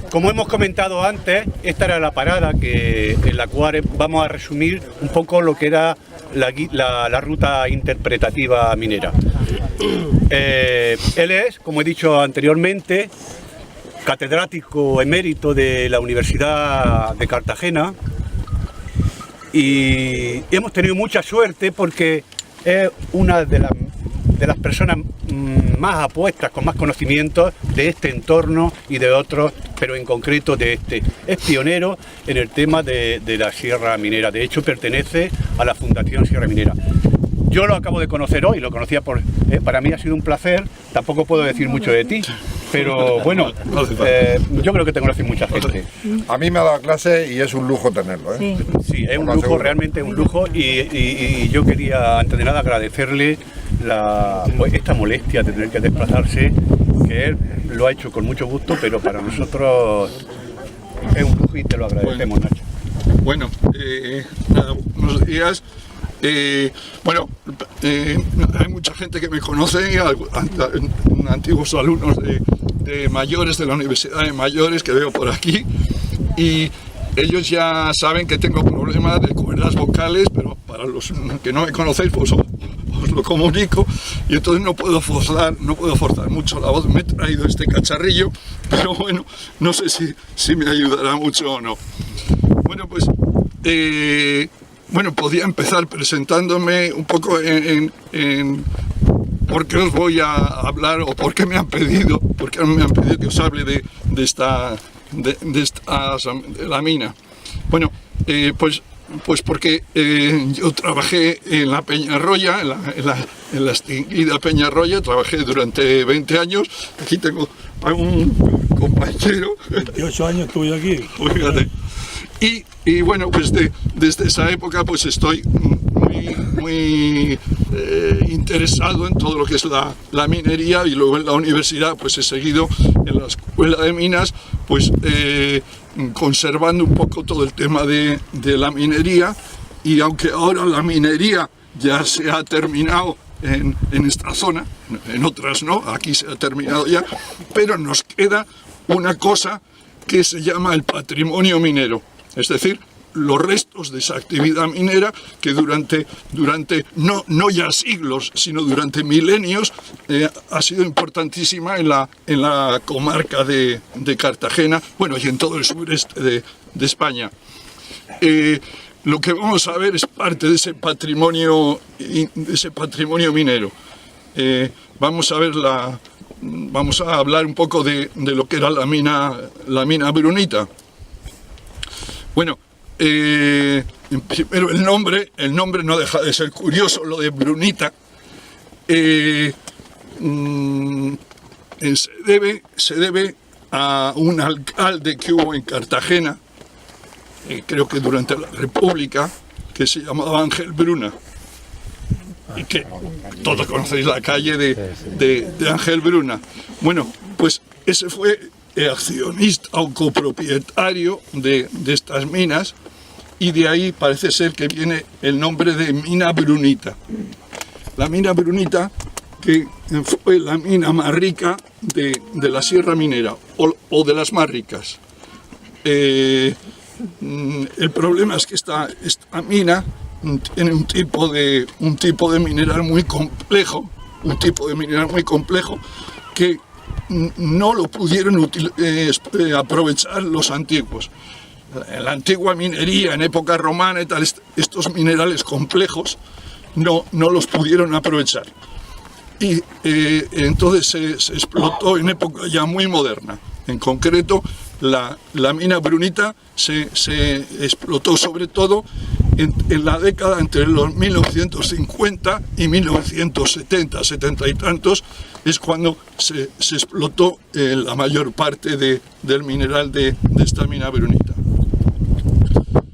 Como hemos comentado antes, esta era la parada en la cual vamos a resumir un poco lo que era la ruta interpretativa minera. Él es, como he dicho anteriormente, catedrático emérito de la Universidad de Cartagena, y hemos tenido mucha suerte porque es una de las personas más apuestas, con más conocimientos de este entorno y de otros, pero en concreto de este. Es pionero en el tema de la Sierra Minera. De hecho, pertenece a la Fundación Sierra Minera. Yo lo acabo de conocer hoy, lo conocía para mí ha sido un placer. Tampoco puedo decir mucho de ti, pero bueno, yo creo que te conoce mucha gente. A mí me ha dado clase y es un lujo tenerlo, ¿eh? Sí, es un lujo, realmente un lujo, y yo quería, antes de nada, agradecerle esta molestia de tener que desplazarse, que él lo ha hecho con mucho gusto, pero para nosotros es un lujo y te lo agradecemos, Nacho. Bueno, nada, buenos días. Hay mucha gente que me conoce, antiguos alumnos de mayores, de la Universidad de Mayores, que veo por aquí, y ellos ya saben que tengo problemas de cuerdas vocales, pero para los que no me conocéis, pues os lo comunico, y entonces no puedo forzar mucho la voz. Me he traído este cacharrillo, pero bueno, no sé si me ayudará mucho o no. Bueno, pues podía empezar presentándome un poco en por qué os voy a hablar, o por qué me han pedido que os hable de la mina. Bueno, pues porque yo trabajé en la Peñarroya, en la extinguida Peñarroya, trabajé durante 20 años. Aquí tengo a un compañero. 28 años estuve aquí. Fíjate. Y bueno, pues desde esa época pues estoy muy interesado en todo lo que es la minería, y luego en la universidad pues he seguido en la escuela de minas, pues conservando un poco todo el tema de la minería. Y aunque ahora la minería ya se ha terminado en esta zona, en otras no, aquí se ha terminado ya, pero nos queda una cosa que se llama el patrimonio minero. Es decir, los restos de esa actividad minera que durante no ya siglos, sino durante milenios, ha sido importantísima en la comarca de Cartagena, bueno, y en todo el sureste de España. Lo que vamos a ver es parte de ese patrimonio minero. Vamos a hablar un poco de lo que era la mina Brunita. Bueno, primero el nombre no deja de ser curioso, lo de Brunita. Se debe a un alcalde que hubo en Cartagena, creo que durante la República, que se llamaba Ángel Bruna, y que todos conocéis la calle de Ángel Bruna. Bueno, pues ese fue accionista o copropietario de estas minas, y de ahí parece ser que viene el nombre de mina Brunita. La mina Brunita, que fue la mina más rica de la Sierra Minera, o de las más ricas. El problema es que esta mina tiene un tipo de mineral muy complejo, que no lo pudieron aprovechar los antiguos. En la antigua minería, en época romana y tal, estos minerales complejos no los pudieron aprovechar. Y entonces se explotó en época ya muy moderna. En concreto, la mina Brunita se explotó sobre todo en la década entre los 1950 y 1970, 70 y tantos, es cuando se explotó la mayor parte del mineral de esta mina Brunita.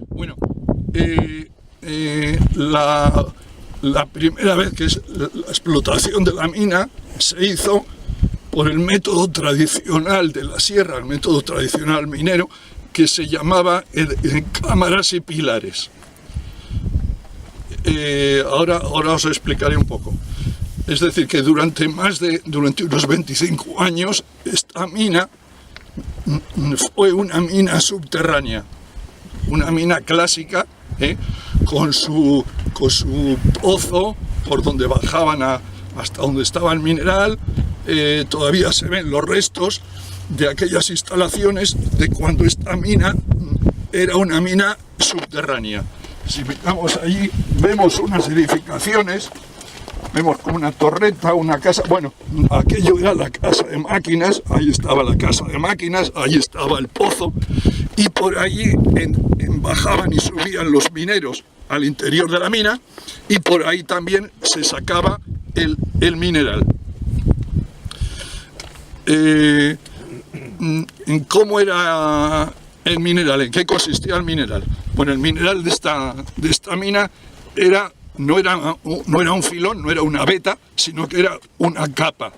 Bueno, la primera vez que la explotación de la mina se hizo por el método tradicional de la sierra, el método tradicional minero, que se llamaba cámaras y pilares. Ahora os explicaré un poco. Es decir, que durante unos 25 años esta mina fue una mina subterránea, una mina clásica, con su pozo por donde bajaban hasta donde estaba el mineral. Todavía se ven los restos de aquellas instalaciones de cuando esta mina era una mina subterránea. Si miramos allí, vemos unas edificaciones, vemos como una torreta, una casa. Bueno, aquello era la casa de máquinas, ahí estaba la casa de máquinas, ahí estaba el pozo, y por allí bajaban y subían los mineros al interior de la mina, y por ahí también se sacaba el mineral. ¿Cómo era el mineral? ¿En qué consistía el mineral? Bueno, el mineral de esta mina no era un filón, no era una veta, sino que era una capa,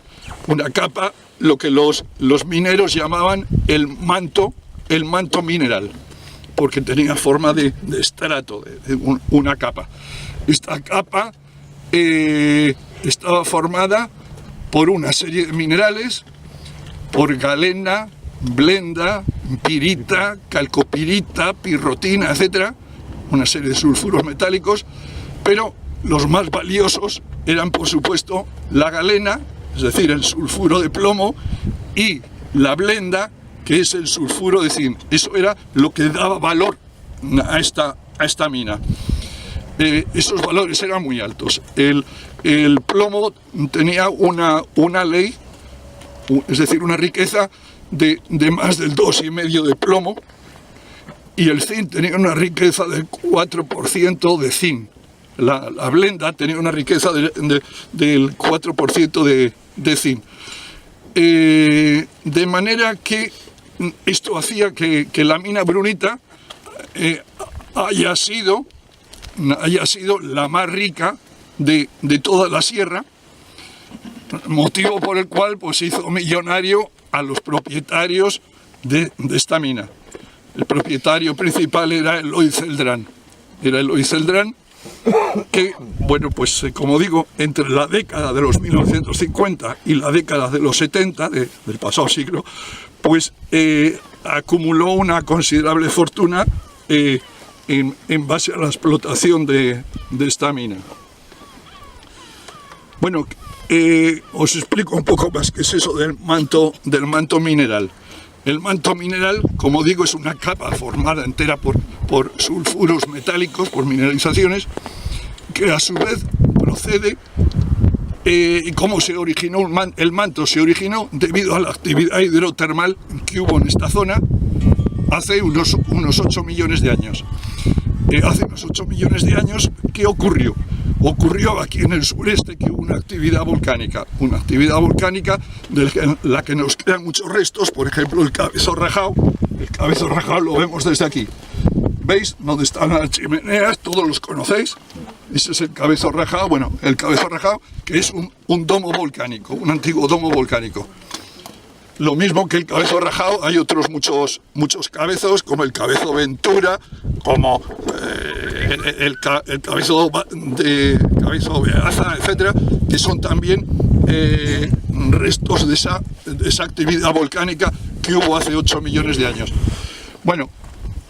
lo que los mineros llamaban el manto mineral, porque tenía forma de estrato, de una capa. Esta capa estaba formada por una serie de minerales, por galena, blenda, pirita, calcopirita, pirrotina, etc., una serie de sulfuros metálicos, pero los más valiosos eran, por supuesto, la galena, es decir, el sulfuro de plomo, y la blenda, que es el sulfuro de zinc. Eso era lo que daba valor a esta mina. Esos valores eran muy altos. El plomo tenía una ley, es decir, una riqueza de más del 2,5 de plomo, y el zinc tenía una riqueza del 4% de zinc. La blenda tenía una riqueza del 4% de zinc. De manera que esto hacía que la mina Brunita haya sido la más rica de toda la sierra, motivo por el cual pues hizo millonario a los propietarios de esta mina. El propietario principal era Eloy Celdrán. Que, bueno, pues como digo, entre la década de los 1950 y la década de los 70 del pasado siglo, pues acumuló una considerable fortuna en base a la explotación de esta mina. Bueno, os explico un poco más qué es eso del manto mineral. El manto mineral, como digo, es una capa formada entera por sulfuros metálicos, por mineralizaciones, que a su vez procede. ¿Cómo se originó el manto? Se originó debido a la actividad hidrotermal que hubo en esta zona hace unos 8 millones de años. Hace unos 8 millones de años, ¿qué ocurrió? Ocurrió aquí en el sureste que hubo una actividad volcánica de la que nos quedan muchos restos, por ejemplo el Cabezo Rajao. El Cabezo Rajao lo vemos desde aquí. ¿Veis? Donde están las chimeneas, todos los conocéis. Ese es el Cabezo Rajao. Bueno, el Cabezo Rajao, que es un domo volcánico, un antiguo domo volcánico. Lo mismo que el Cabezo Rajao, hay otros muchos cabezos, como el Cabezo Ventura, como el Cabezo Beaza, etcétera, que son también restos de esa actividad volcánica que hubo hace 8 millones de años. Bueno,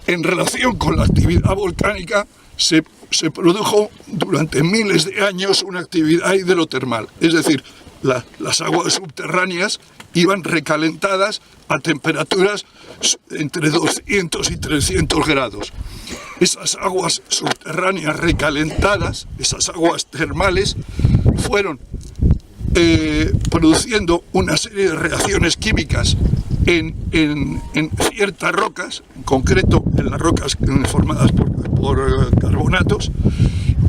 en relación con la actividad volcánica, se produjo durante miles de años una actividad hidrotermal, es decir, las aguas subterráneas iban recalentadas a temperaturas entre 200 y 300 grados. Esas aguas subterráneas recalentadas, esas aguas termales, fueron produciendo una serie de reacciones químicas en ciertas rocas, en concreto en las rocas formadas por carbonatos,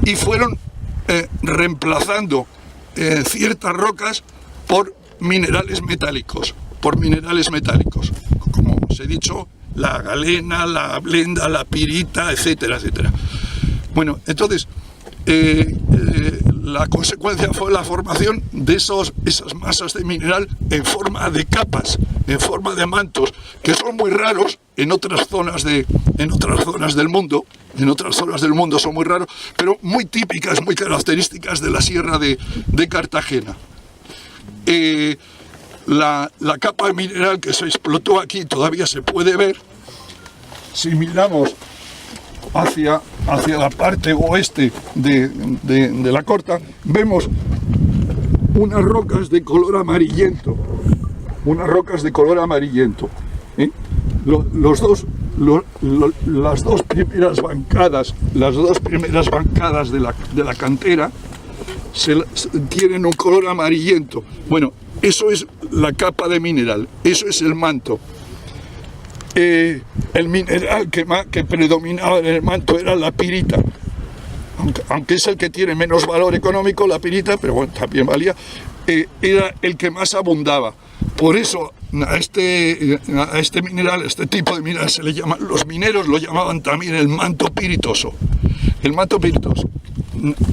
y fueron reemplazando ciertas rocas por minerales metálicos, como os he dicho, la galena, la blenda, la pirita, etcétera, etcétera. Bueno, entonces la consecuencia fue la formación de esas masas de mineral en forma de capas, en forma de mantos, que son muy raros en otras zonas del mundo. En otras zonas del mundo son muy raros, pero muy típicas, muy características de la sierra de Cartagena. la capa de mineral que se explotó aquí todavía se puede ver. Si miramos hacia la parte oeste de la corta, vemos unas rocas de color amarillento. ¿Eh? Las dos primeras bancadas de la cantera tienen un color amarillento. Bueno, eso es la capa de mineral, eso es el manto. El mineral que predominaba en el manto era la pirita, aunque es el que tiene menos valor económico, la pirita, pero bueno, también valía, era el que más abundaba. Por eso a este mineral, a este tipo de mineral se le llama, los mineros lo llamaban también el manto piritoso. El manto piritoso.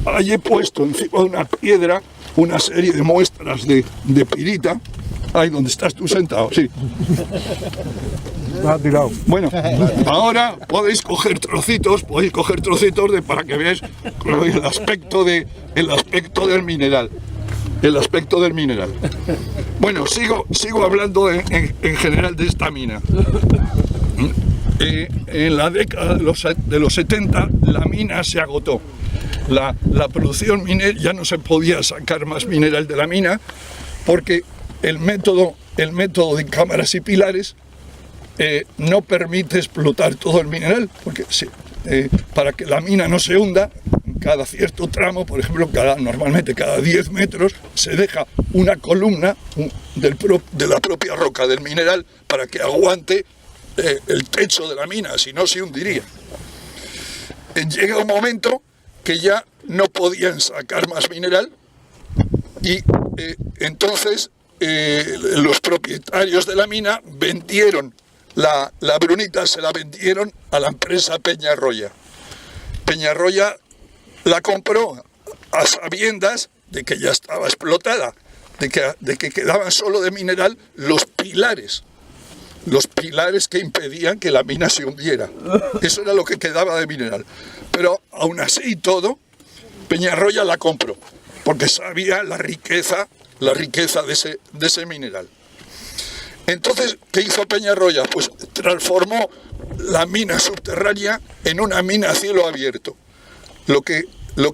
Ahí he puesto encima de una piedra una serie de muestras de pirita. Ahí donde estás tú sentado, sí. Bueno, ahora podéis coger trocitos para que veáis el aspecto del mineral. Bueno, sigo hablando en general de esta mina. En la década de los 70 la mina se agotó. La producción minera, ya no se podía sacar más mineral de la mina porque el método de cámaras y pilares no permite explotar todo el mineral, porque para que la mina no se hunda, cada cierto tramo, por ejemplo, normalmente cada 10 metros, se deja una columna de la propia roca del mineral para que aguante el techo de la mina, si no se hundiría. Llega un momento que ya no podían sacar más mineral y entonces los propietarios de la mina vendieron la brunita, se la vendieron a la empresa Peñarroya. Peñarroya la compró a sabiendas de que ya estaba explotada, de que quedaban solo de mineral los pilares que impedían que la mina se hundiera. Eso era lo que quedaba de mineral. Pero aún así y todo, Peñarroya la compró, porque sabía la riqueza de ese mineral. Entonces, ¿qué hizo Peñarroya? Pues transformó la mina subterránea en una mina a cielo abierto, lo que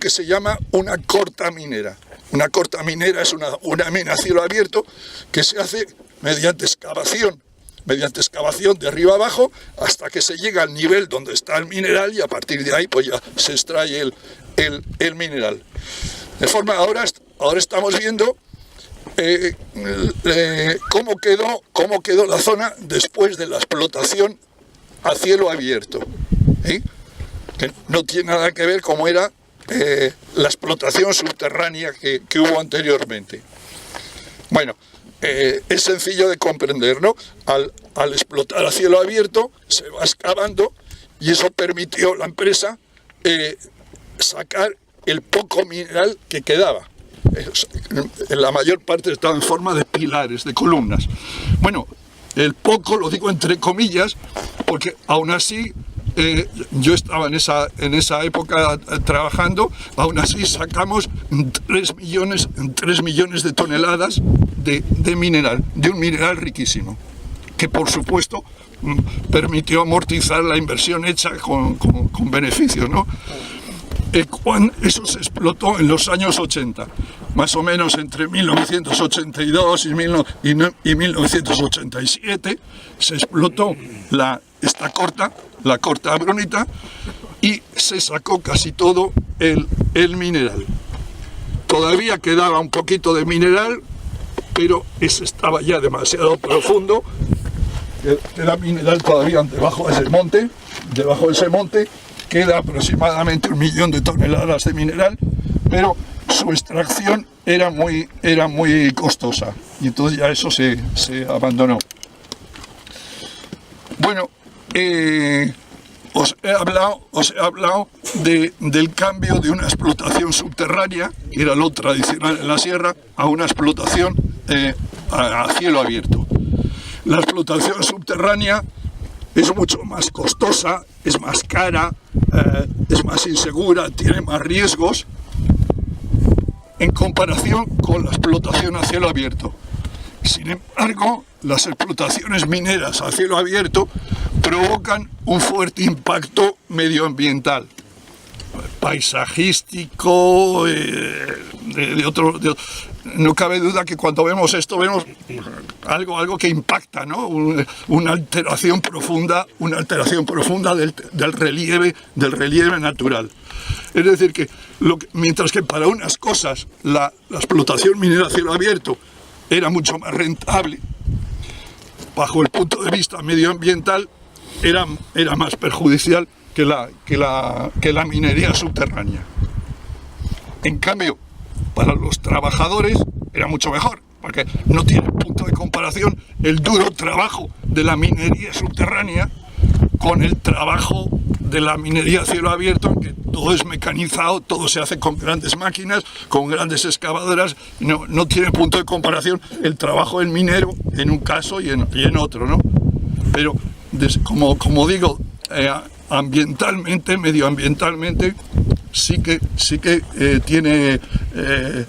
se llama una corta minera. Una corta minera es una mina a cielo abierto que se hace mediante excavación de arriba abajo hasta que se llega al nivel donde está el mineral y a partir de ahí pues ya se extrae el mineral. De forma, ahora estamos viendo cómo quedó la zona después de la explotación a cielo abierto, ¿sí? Que no tiene nada que ver cómo era la explotación subterránea que hubo anteriormente. Bueno, es sencillo de comprender, ¿no? Al explotar a cielo abierto se va excavando y eso permitió a la empresa sacar el poco mineral que quedaba. En la mayor parte estaba en forma de pilares, de columnas. Bueno, el poco lo digo entre comillas porque aún así yo estaba en esa época trabajando, aún así sacamos 3 millones de toneladas de mineral, de un mineral riquísimo, que por supuesto permitió amortizar la inversión hecha con beneficios, ¿no? Eso se explotó en los años 80, más o menos entre 1982 y 1987 se explotó la corta brunita y se sacó casi todo el mineral. Todavía quedaba un poquito de mineral, pero ese estaba ya demasiado profundo. Queda mineral todavía debajo de ese monte queda aproximadamente 1 millón de toneladas de mineral, pero su extracción era muy costosa y entonces ya eso se abandonó. Bueno, os he hablado del cambio de una explotación subterránea, que era lo tradicional en la sierra, a una explotación a cielo abierto. La explotación subterránea es mucho más costosa, es más cara, es más insegura, tiene más riesgos en comparación con la explotación a cielo abierto. Sin embargo, las explotaciones mineras a cielo abierto provocan un fuerte impacto medioambiental, paisajístico, no cabe duda que cuando vemos esto vemos algo que impacta, ¿no? Una alteración profunda del relieve natural. Es decir, que mientras que para unas cosas la explotación minera a cielo abierto era mucho más rentable, bajo el punto de vista medioambiental era más perjudicial que la minería subterránea. En cambio, para los trabajadores era mucho mejor, porque no tiene punto de comparación el duro trabajo de la minería subterránea con el trabajo de la minería a cielo abierto, en que todo es mecanizado, todo se hace con grandes máquinas, con grandes excavadoras. No tiene punto de comparación el trabajo del minero en un caso y en otro, ¿no? Pero como digo, ambientalmente, medioambientalmente, sí que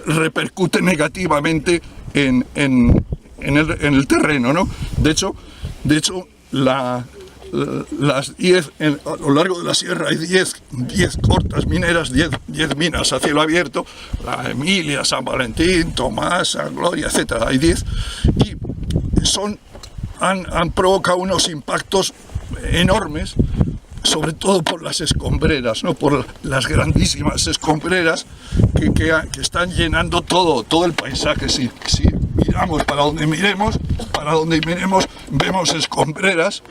repercute negativamente en el terreno, ¿no? De hecho, las 10, a lo largo de la sierra hay 10 cortas mineras, 10 minas a cielo abierto, la Emilia, San Valentín, Tomás, San Gloria, etc. Hay 10 y han provocado unos impactos enormes, sobre todo por las escombreras, ¿no? Por las grandísimas escombreras que están llenando todo el paisaje. Si miramos para donde miremos, vemos escombreras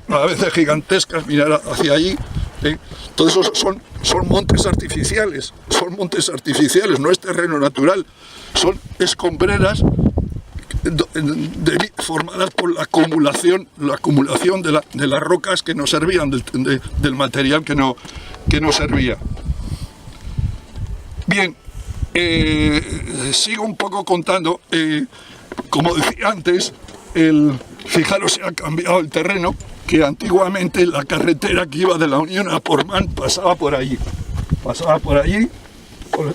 a veces gigantescas, mirar hacia allí. Todo eso son montes artificiales, no es terreno natural, son escombreras formadas por la acumulación de las rocas que no servían, del material que no servía. Bien, sigo un poco contando. Como decía antes, fijaros, se ha cambiado el terreno, que antiguamente la carretera que iba de la Unión a Portmán pasaba por allí,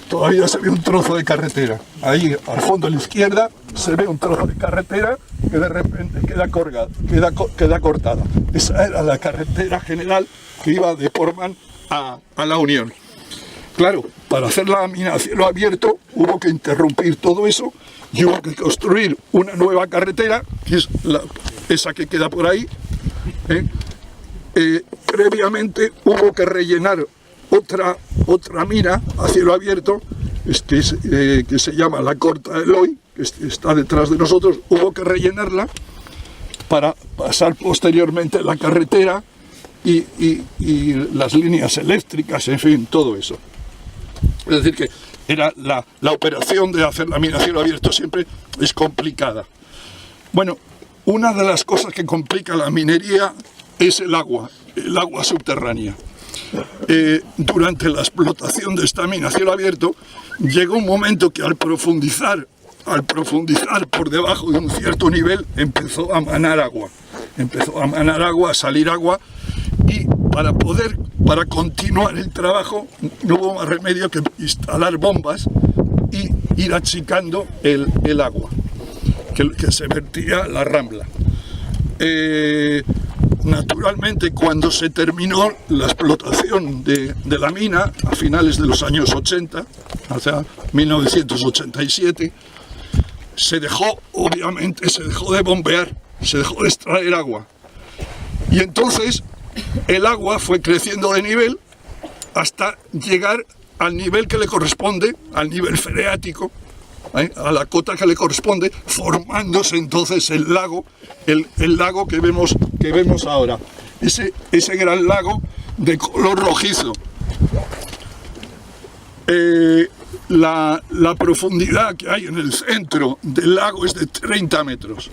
todavía se ve un trozo de carretera, ahí al fondo a la izquierda se ve un trozo de carretera que de repente queda cortada. Esa era la carretera general que iba de Portmán a la Unión. Claro, para hacer la mina a cielo abierto hubo que interrumpir todo eso y hubo que construir una nueva carretera, que es esa que queda por ahí. Previamente hubo que rellenar otra mina a cielo abierto, que se llama la Corta de Loy, que está detrás de nosotros. Hubo que rellenarla para pasar posteriormente la carretera y las líneas eléctricas, en fin, todo eso. Es decir, que era la operación de hacer la mina a cielo abierto siempre es complicada. Bueno, una de las cosas que complica la minería es el agua subterránea. Durante la explotación de esta mina a cielo abierto, llegó un momento que al profundizar por debajo de un cierto nivel, empezó a manar agua, a salir agua, y para continuar el trabajo no hubo más remedio que instalar bombas y ir achicando el agua que se vertía a la Rambla. Naturalmente, cuando se terminó la explotación de la mina a finales de los años 80, hacia 1987, se dejó de bombear, se dejó de extraer agua. Y entonces el agua fue creciendo de nivel hasta llegar al nivel que le corresponde, al nivel freático, a la cota que le corresponde, formándose entonces el lago que vemos ahora, ese gran lago de color rojizo. La profundidad que hay en el centro del lago es de 30 metros.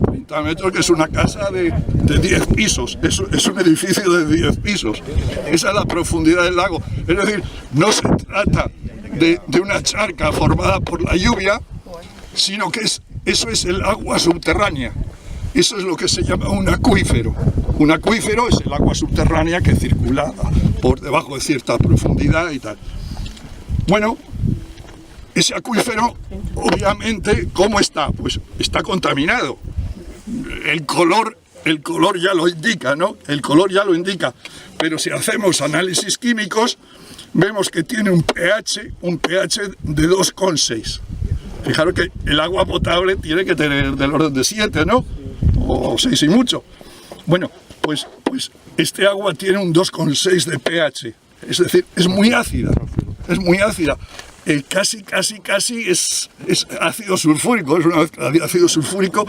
30 metros, que es una casa de 10 pisos, es un edificio de 10 pisos. Esa es la profundidad del lago. Es decir, no se trata de una charca formada por la lluvia, sino que eso es el agua subterránea. Eso es lo que se llama un acuífero. Un acuífero es el agua subterránea que circula por debajo de cierta profundidad y tal. Bueno, ese acuífero, obviamente, ¿cómo está? Pues está contaminado. El color ya lo indica, ¿no? El color ya lo indica. Pero si hacemos análisis químicos, vemos que tiene un pH de 2,6. Fijaros que el agua potable tiene que tener del orden de 7, ¿no? O 6 y mucho. Bueno, pues este agua tiene un 2,6 de pH. Es decir, es muy ácida. Es muy ácida. Casi es ácido sulfúrico, es una mezcla de ácido sulfúrico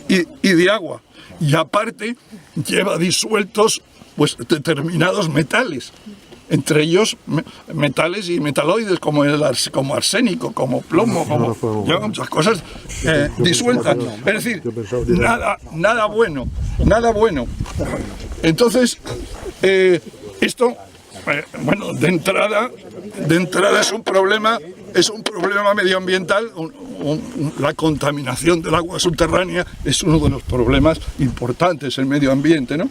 y de agua. Y aparte lleva disueltos pues determinados metales, entre ellos metales y metaloides como arsénico, como plomo, como lleva muchas cosas disueltas. Es decir, nada bueno. Entonces, esto, bueno, de entrada es un problema medioambiental. La contaminación del agua subterránea es uno de los problemas importantes en el medio ambiente, ¿no?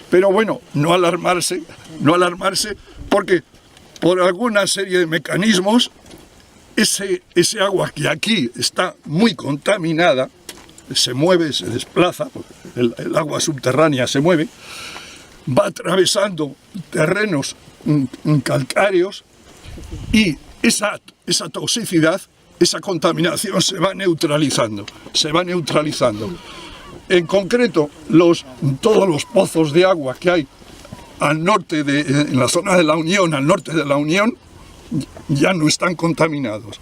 Pero bueno, no alarmarse, porque por alguna serie de mecanismos ese agua que aquí está muy contaminada se mueve, se desplaza, el agua subterránea se mueve, va atravesando terrenos calcáreos y esa toxicidad, esa contaminación se va neutralizando. En concreto, todos los pozos de agua que hay al norte en la zona de la Unión, al norte de la Unión, ya no están contaminados.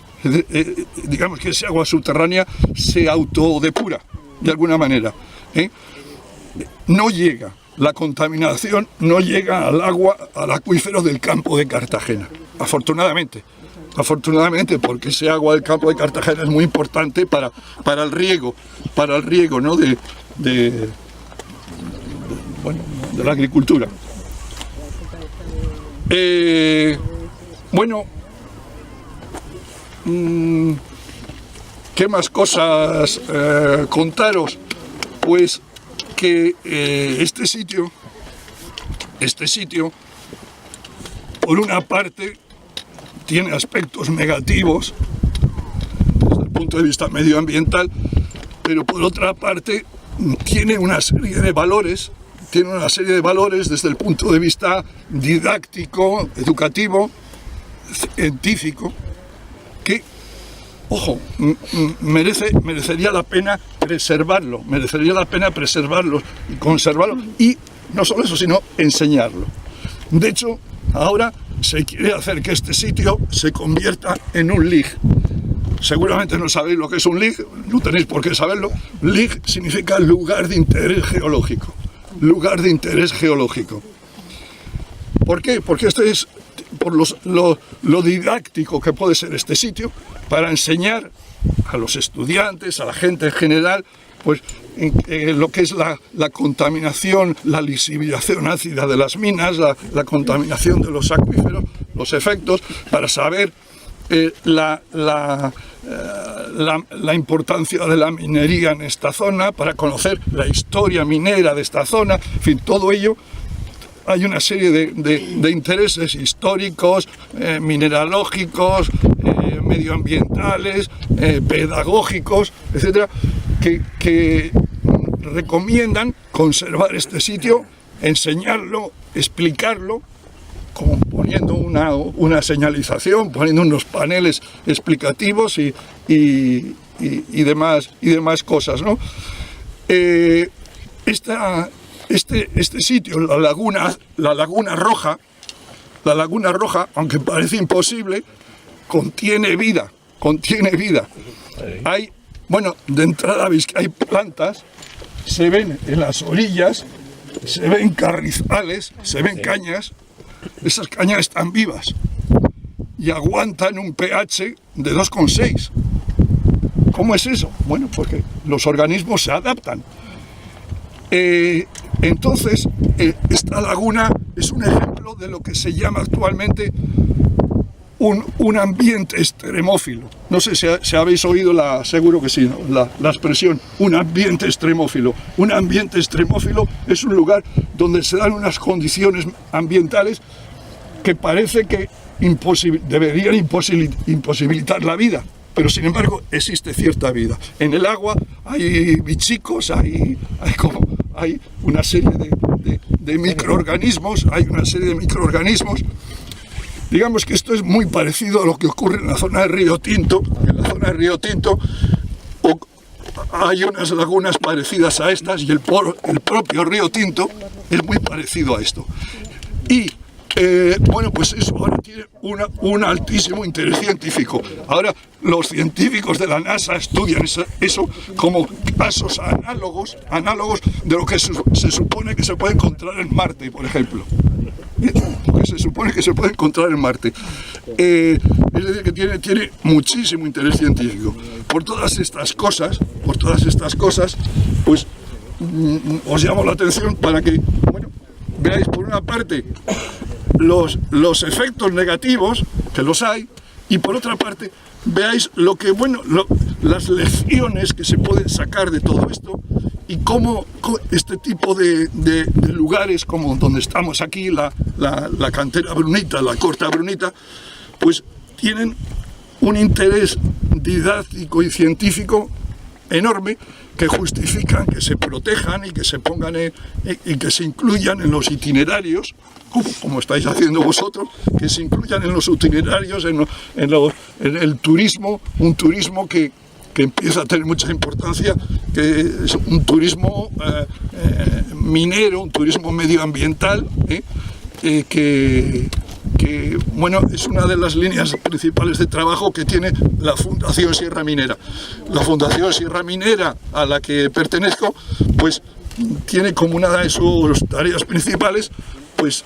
Digamos que esa agua subterránea se autodepura de alguna manera. No llega, la contaminación no llega al acuífero del campo de Cartagena, afortunadamente, porque ese agua del campo de Cartagena es muy importante para el riego, ¿no? de la agricultura. ¿Qué más cosas contaros? Pues que este sitio, por una parte, tiene aspectos negativos desde el punto de vista medioambiental, pero por otra parte tiene una serie de valores desde el punto de vista didáctico, educativo, científico, que, ojo, merecería la pena preservarlo y conservarlo, y no solo eso, sino enseñarlo. De hecho, ahora se quiere hacer que este sitio se convierta en un LIG. Seguramente no sabéis lo que es un LIG, no tenéis por qué saberlo. LIG significa lugar de interés geológico. ¿Por qué? Porque esto es por lo didáctico que puede ser este sitio, para enseñar a los estudiantes, a la gente en general, pues lo que es la contaminación, la lisificación ácida de las minas, la contaminación de los acuíferos, los efectos, para saber la importancia de la minería en esta zona, para conocer la historia minera de esta zona, en fin, todo ello. Hay una serie de intereses históricos, mineralógicos, medioambientales, pedagógicos, etcétera, que recomiendan conservar este sitio, enseñarlo, explicarlo, como poniendo una señalización, poniendo unos paneles explicativos y demás cosas, ¿no? Este sitio, la Laguna Roja, aunque parece imposible, contiene vida. Hay, de entrada veis que hay plantas, se ven en las orillas, se ven carrizales, se ven cañas. Esas cañas están vivas y aguantan un pH de 2,6. ¿Cómo es eso? Bueno, porque los organismos se adaptan. Entonces, esta laguna es un ejemplo de lo que se llama actualmente un ambiente extremófilo. No sé si habéis oído, seguro que sí, ¿no? la expresión, un ambiente extremófilo. Un ambiente extremófilo es un lugar donde se dan unas condiciones ambientales que parece que deberían imposibilitar la vida, pero sin embargo existe cierta vida. En el agua hay bichicos, hay una serie de microorganismos, Digamos que esto es muy parecido a lo que ocurre en la zona de Río Tinto. En la zona de Río Tinto hay unas lagunas parecidas a estas, y el propio Río Tinto es muy parecido a esto. Y bueno, pues eso ahora tiene un altísimo interés científico. Ahora los científicos de la NASA estudian eso como casos análogos de lo que se supone que se puede encontrar en Marte, por ejemplo. Lo que se supone que se puede encontrar en Marte. Es decir, que tiene muchísimo interés científico. Por todas estas cosas, pues os llamo la atención para que, bueno, veáis por una parte los efectos negativos, que los hay, y por otra parte veáis las lecciones que se pueden sacar de todo esto, y cómo este tipo de lugares como donde estamos aquí, la cantera brunita, la corta brunita, pues tienen un interés didáctico y científico enorme, que justifican que se protejan y que se pongan y que se incluyan en los itinerarios, como estáis haciendo vosotros, que se incluyan en los itinerarios, en el turismo, un turismo que empieza a tener mucha importancia, que es un turismo minero, un turismo medioambiental, que bueno, es una de las líneas principales de trabajo que tiene la Fundación Sierra Minera. La Fundación Sierra Minera, a la que pertenezco, pues tiene como una de sus tareas principales, pues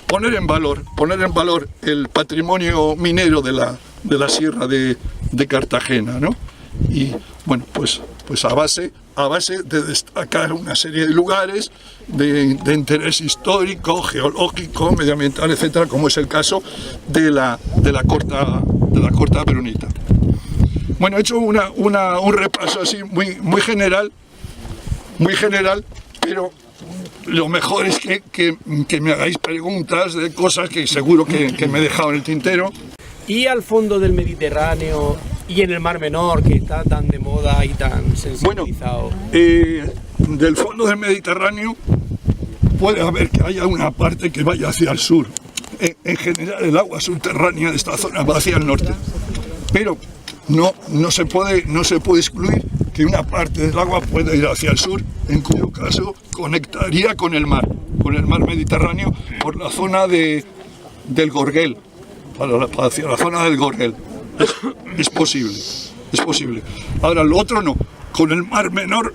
poner en valor el patrimonio minero de la Sierra de Cartagena, ¿no? Y bueno, pues a base de destacar una serie de lugares de interés histórico, geológico, medioambiental, etcétera, como es el caso de la corta brunita. Bueno, he hecho un repaso así muy general, pero lo mejor es que me hagáis preguntas de cosas que seguro que me he dejado en el tintero. Y al fondo del Mediterráneo y en el Mar Menor, que está tan de moda y tan sensibilizado. Bueno, del fondo del Mediterráneo puede haber que haya una parte que vaya hacia el sur. En general el agua subterránea de esta zona va hacia el norte, pero no se puede excluir que una parte del agua pueda ir hacia el sur, en cuyo caso conectaría con el mar Mediterráneo por la zona del Gorguel, hacia la zona del Gorguel. Es posible. Ahora, lo otro no. Con el Mar Menor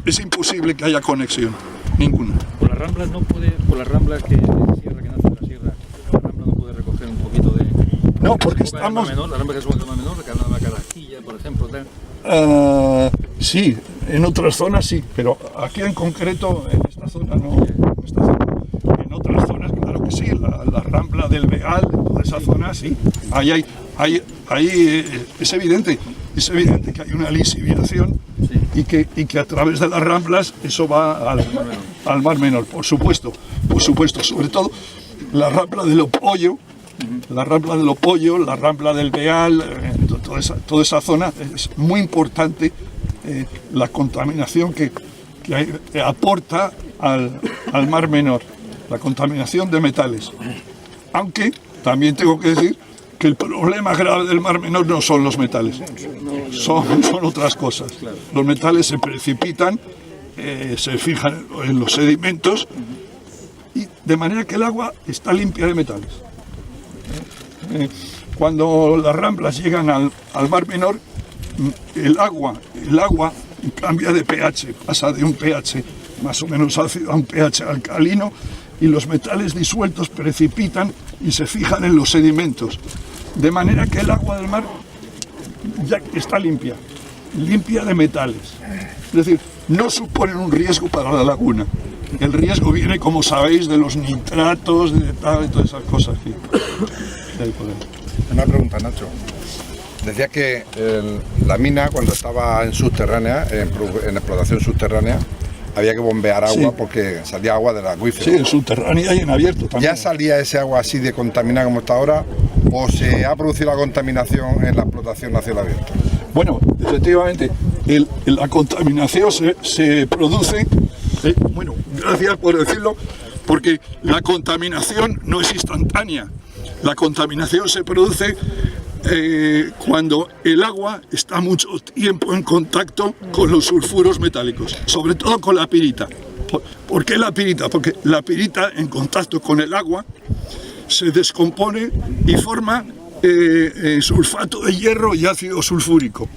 es imposible que haya conexión, ninguna. Por las ramblas no puede, por las ramblas que nace en la sierra, la rambla no puede recoger un poquito de... No, porque estamos... Las ramblas que suben el Mar Menor, la Carajilla, por ejemplo, tal. Sí, en otras zonas sí, pero aquí en concreto, en esta zona no. En otras zonas, claro que sí, la rambla del Beal, toda esa zona sí. Ahí es evidente que hay una lisiviación, sí, y que a través de las ramblas eso va al Mar Menor, por supuesto, sobre todo la rambla del Opollo, la rambla del Beal, toda esa zona es muy importante, la contaminación que aporta al Mar Menor, la contaminación de metales. Aunque también tengo que decir que el problema grave del Mar Menor no son los metales, son otras cosas. Los metales se precipitan, se fijan en los sedimentos, y de manera que el agua está limpia de metales. Cuando las ramblas llegan al Mar Menor, el agua cambia de pH, pasa de un pH más o menos ácido a un pH alcalino, y los metales disueltos precipitan y se fijan en los sedimentos, de manera que el agua del mar ya está limpia de metales. Es decir, no suponen un riesgo para la laguna. El riesgo viene, como sabéis, de los nitratos, de todas esas cosas. Una pregunta, Nacho. Decía que la mina, cuando estaba en subterránea, en explotación subterránea, había que bombear agua Sí. porque salía agua del acuífero. Sí, en subterránea y en abierto también. ¿Ya salía ese agua así de contaminada como está ahora o se ha producido la contaminación en la explotación a cielo abierto? Bueno, efectivamente, la contaminación se produce, bueno, gracias por decirlo, porque la contaminación no es instantánea. La contaminación se produce cuando el agua está mucho tiempo en contacto con los sulfuros metálicos, sobre todo con la pirita. ¿Por qué la pirita? Porque la pirita en contacto con el agua se descompone y forma sulfato de hierro y ácido sulfúrico.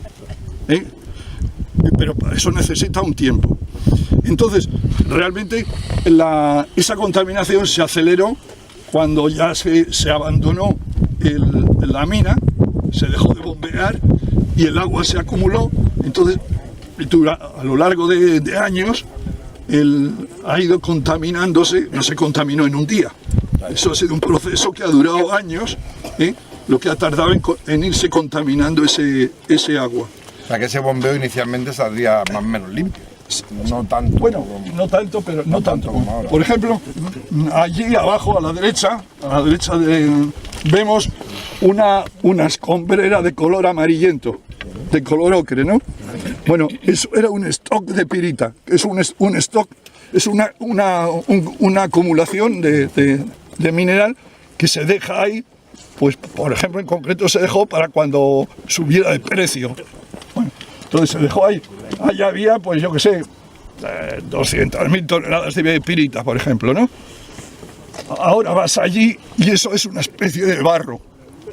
Pero para eso necesita un tiempo. Entonces, realmente esa contaminación se aceleró cuando ya se abandonó la mina, se dejó de bombear y el agua se acumuló. Entonces, a lo largo de años, ha ido contaminándose, no se contaminó en un día. Eso ha sido un proceso que ha durado años, lo que ha tardado en irse contaminando ese agua. O sea que ese bombeo inicialmente saldría más o menos limpio. No tanto. Bueno, no tanto, pero no tanto. como ahora. Por ejemplo, allí abajo a la derecha vemos una escombrera de color amarillento, de color ocre, ¿no? Bueno, eso era un stock de pirita, es un stock, es una acumulación de mineral que se deja ahí, pues por ejemplo en concreto se dejó para cuando subiera de precio. Bueno, entonces se dejó ahí. Allá había, pues yo qué sé, 200.000 toneladas de pirita, por ejemplo, ¿no? Ahora vas allí y eso es una especie de barro.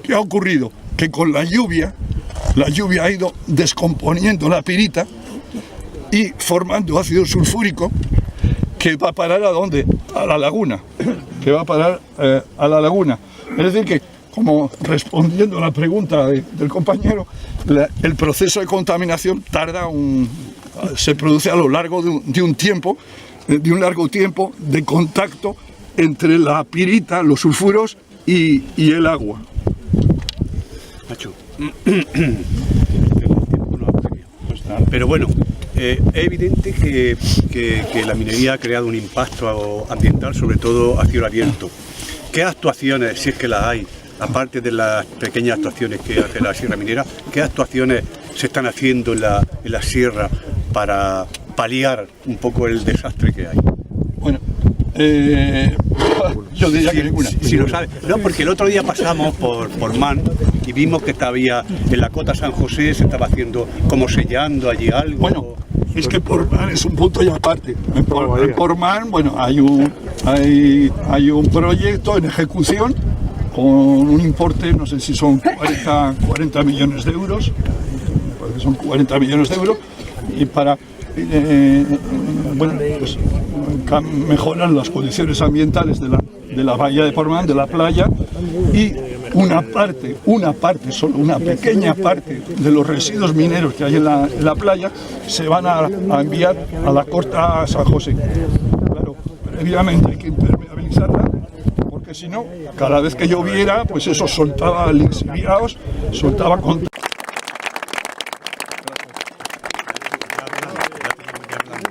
¿Qué ha ocurrido? Que con la lluvia ha ido descomponiendo la pirita y formando ácido sulfúrico que va a parar ¿a dónde? A la laguna. Que va a parar a la laguna. Es decir que, como respondiendo a la pregunta del compañero, el proceso de contaminación se produce a lo largo de un largo tiempo de contacto entre la pirita, los sulfuros y el agua. Nacho. Pero bueno, es evidente que la minería ha creado un impacto ambiental, sobre todo a cielo abierto. ¿Qué actuaciones, si es que las hay, aparte de las pequeñas actuaciones que hace la Sierra Minera, qué actuaciones se están haciendo en la sierra para paliar un poco el desastre que hay? Bueno, yo diría que ninguna. Si lo sabe. No, porque el otro día pasamos por Man y vimos que estaba en la cota San José, se estaba haciendo como sellando allí algo. Bueno, es que Portman es un punto y aparte. En Portman, bueno, hay un proyecto en ejecución con un importe, no sé si son 40 millones de euros, me parece que son 40 millones de euros, y para pues, mejorar las condiciones ambientales de la bahía de Portman, de la playa, y una parte, solo una pequeñña parte de los residuos mineros que hay en la playa se van a enviar a la Corta San José. Claro, previamente hay que impermeabilizarla, porque si no, cada vez que lloviera, pues eso soltaba lixiviados, soltaba contaminación.